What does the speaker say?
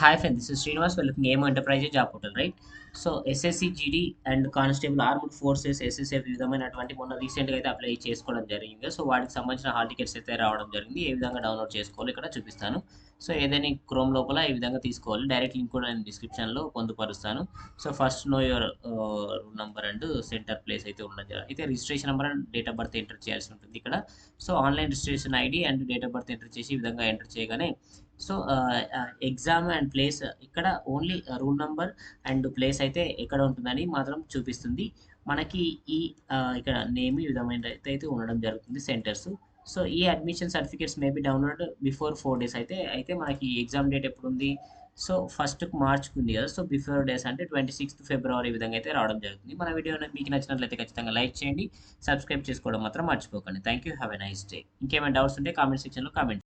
Hi friends, this is Srinivas. We're looking at AIMO Enterprise Job Portal, right? So SSC GD and constable armed forces SSF విధమైనటువంటి మొన్న రీసెంట్గా అయితే apply చేసుకోవడం జరిగింది. So వాటికి సంబంధించిన హాల్ టికెట్స్ అయితే రావడం జరిగింది. ఏ విధంగా డౌన్లోడ్ చేసుకోవాలి ఇక్కడ చూపిస్తాను. సో ఏదైనా క్రోమ్ లోపల ఈ విధంగా తీసుకోవాలి. డైరెక్ట్ లింక్ కూడా నేను డిస్క్రిప్షన్లో పొందుపరుస్తాను. So first know your roll number and centre place అయితే ఉండడం జరిగింది. అయితే registration number and date of birth enter చేయాల్సి ఉంటుంది ఇక్కడ. So online registration ID and date of birth enter చేసి ఈ విధంగా ఎంటర్ చేయగానే సో ఎగ్జామ్ అండ్ ప్లేస్ ఇక్కడ only roll number and place అయితే ఎక్కడ ఉంటుందని మాత్రం చూపిస్తుంది. మనకి ఈ ఇక్కడ నేమ్ ఈ విధమైన అయితే ఉండడం జరుగుతుంది సెంటర్స్. సో ఈ admission certificates maybe download before 4 days అయితే మనకి ఎగ్జామ్ డేట్ ఎప్పుడుంది? సో ఫస్ట్ మార్చ్కి ఉంది కదా. సో బిఫోర్ డేస్ అంటే 26th ఫిబ్రవరి ఈ విధంగా అయితే రావడం జరుగుతుంది. మన వీడియో మీకు నచ్చినట్లయితే ఖచ్చితంగా లైక్ చేయండి, సబ్స్క్రైబ్ చేసుకోవడం మాత్రం మర్చిపోకండి. Thank you, have a nice day. ఇంకేమైనా డౌట్స్ ఉంటే కామెంట్ సెక్షన్లో కామెంట్